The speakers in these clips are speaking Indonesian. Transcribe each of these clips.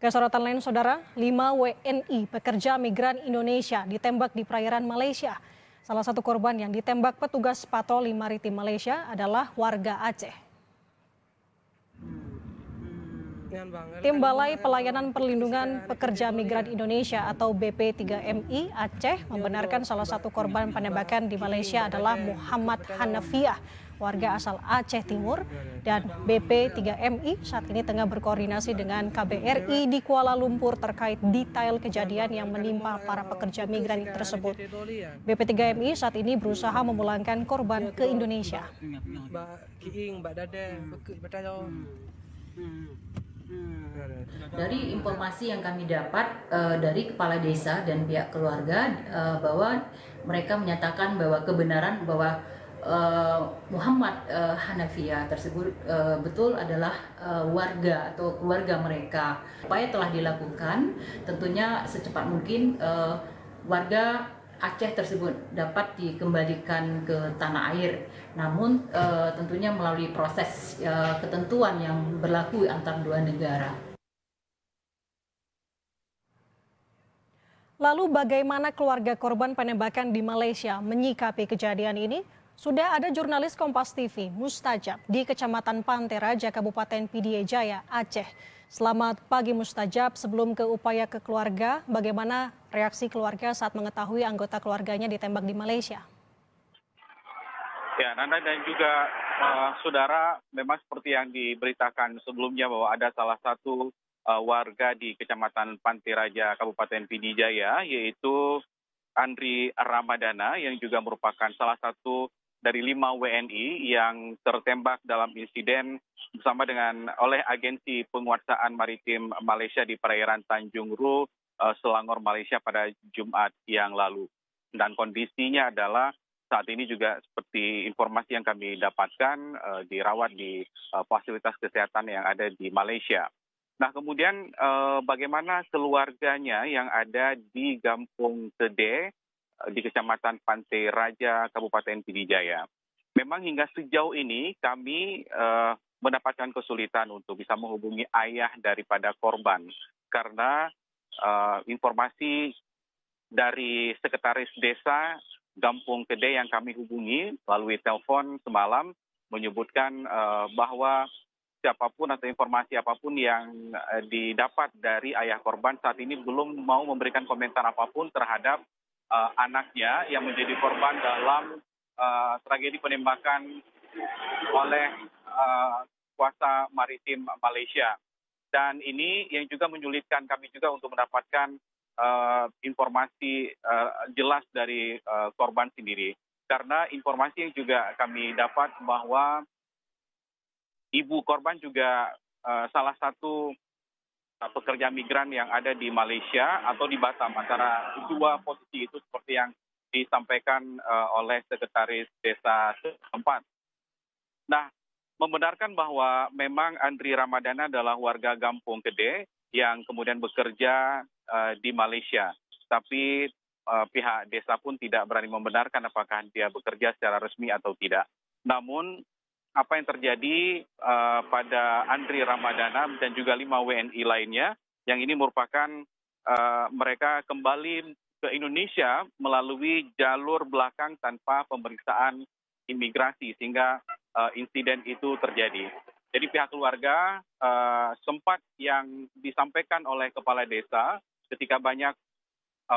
Kesorotan lain saudara, 5 WNI pekerja migran Indonesia ditembak di perairan Malaysia. Salah satu korban yang ditembak petugas patroli maritim Malaysia adalah warga Aceh. Tim Balai Pelayanan Perlindungan Pekerja Migran Indonesia atau BP3MI Aceh membenarkan salah satu korban penembakan di Malaysia adalah Muhammad Hanafiah, warga asal Aceh Timur, dan BP3MI saat ini tengah berkoordinasi dengan KBRI di Kuala Lumpur terkait detail kejadian yang menimpa para pekerja migran tersebut. BP3MI saat ini berusaha memulangkan korban ke Indonesia. Dari informasi yang kami dapat dari kepala desa dan pihak keluarga bahwa mereka menyatakan bahwa kebenaran bahwa Muhammad Hanafiah tersebut betul adalah warga atau keluarga mereka. Upaya telah dilakukan, tentunya secepat mungkin warga Aceh tersebut dapat dikembalikan ke tanah air, namun tentunya melalui proses ketentuan yang berlaku antar dua negara. Lalu bagaimana keluarga korban penembakan di Malaysia menyikapi kejadian ini? Sudah ada jurnalis Kompas TV, Mustajab, di Kecamatan Pantai Raja, Kabupaten Pidie Jaya, Aceh. Selamat pagi Mustajab, sebelum ke upaya ke keluarga, bagaimana reaksi keluarga saat mengetahui anggota keluarganya ditembak di Malaysia? Ya, Nanda dan juga saudara, memang seperti yang diberitakan sebelumnya bahwa ada salah satu warga di Kecamatan Pantai Raja, Kabupaten Pidie Jaya, yaitu Andri Ramadana yang juga merupakan salah satu dari 5 WNI yang tertembak dalam insiden bersama dengan oleh Agensi Penguasaan Maritim Malaysia di perairan Tanjung Ru, Selangor, Malaysia pada Jumat yang lalu. Dan kondisinya adalah saat ini juga seperti informasi yang kami dapatkan dirawat di fasilitas kesehatan yang ada di Malaysia. Nah, kemudian bagaimana keluarganya yang ada di Kampung Tede di Kecamatan Pantai Raja, Kabupaten Pidie Jaya. Memang hingga sejauh ini kami mendapatkan kesulitan untuk bisa menghubungi ayah daripada korban karena informasi dari Sekretaris Desa Kampung Tede yang kami hubungi melalui telepon semalam menyebutkan bahwa siapapun atau informasi apapun yang didapat dari ayah korban saat ini belum mau memberikan komentar apapun terhadap anaknya yang menjadi korban dalam tragedi penembakan oleh kuasa maritim Malaysia. Dan ini yang juga menyulitkan kami juga untuk mendapatkan informasi jelas dari korban sendiri. Karena informasi yang juga kami dapat bahwa ibu korban juga salah satu pekerja migran yang ada di Malaysia atau di Batam, antara dua posisi itu seperti yang disampaikan oleh Sekretaris Desa setempat. Nah, membenarkan bahwa memang Andri Ramadana adalah warga Kampung Tede yang kemudian bekerja di Malaysia. Tapi pihak desa pun tidak berani membenarkan apakah dia bekerja secara resmi atau tidak. Namun apa yang terjadi pada Andri Ramadana dan juga 5 WNI lainnya, yang ini merupakan mereka kembali ke Indonesia melalui jalur belakang tanpa pemeriksaan imigrasi, sehingga insiden itu terjadi. Jadi pihak keluarga sempat yang disampaikan oleh kepala desa ketika banyak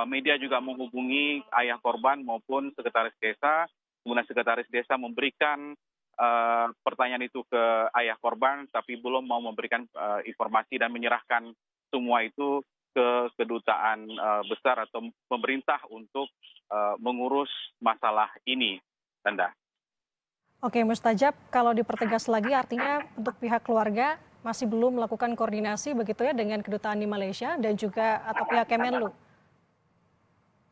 media juga menghubungi ayah korban maupun sekretaris desa, kemudian sekretaris desa memberikan pertanyaan itu ke ayah korban, tapi belum mau memberikan informasi dan menyerahkan semua itu ke kedutaan besar atau pemerintah untuk mengurus masalah ini, Tanda. Oke, Mustajab, kalau dipertegas lagi artinya untuk pihak keluarga masih belum melakukan koordinasi begitu ya dengan kedutaan di Malaysia dan juga atau pihak Kemenlu.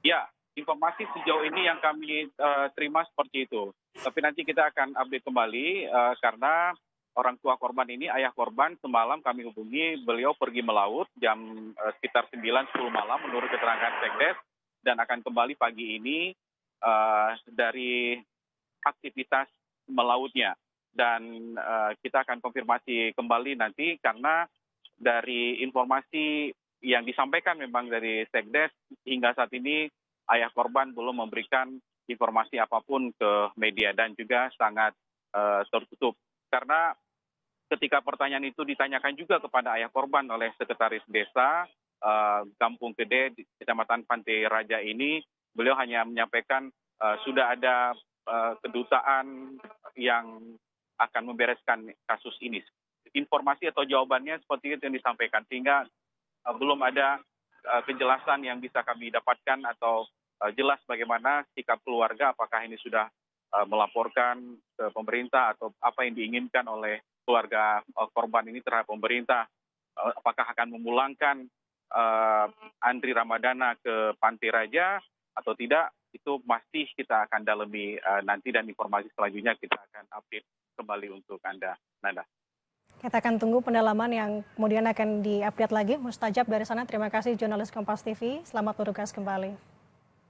Ya, informasi sejauh ini yang kami terima seperti itu. Tapi nanti kita akan update kembali karena orang tua korban ini, ayah korban, semalam kami hubungi, beliau pergi melaut jam sekitar 9-10 malam menurut keterangan Sekdes dan akan kembali pagi ini dari aktivitas melautnya. Dan kita akan konfirmasi kembali nanti karena dari informasi yang disampaikan memang dari Sekdes, hingga saat ini ayah korban belum memberikan informasi apapun ke media dan juga sangat tertutup. Karena ketika pertanyaan itu ditanyakan juga kepada ayah korban oleh Sekretaris Desa Kampung Gede di Kecamatan Pantai Raja ini, beliau hanya menyampaikan sudah ada kedutaan yang akan membereskan kasus ini. Informasi atau jawabannya seperti itu yang disampaikan, sehingga belum ada kejelasan yang bisa kami dapatkan atau jelas bagaimana sikap keluarga, apakah ini sudah melaporkan ke pemerintah atau apa yang diinginkan oleh keluarga korban ini terhadap pemerintah, apakah akan memulangkan Andri Ramadana ke Pantai Raja atau tidak, itu masih kita akan dalami nanti, dan informasi selanjutnya kita akan update kembali untuk Anda, Nanda. Kita akan tunggu pendalaman yang kemudian akan diupdate lagi. Mustajab dari sana, terima kasih jurnalis Kompas TV. Selamat bertugas kembali.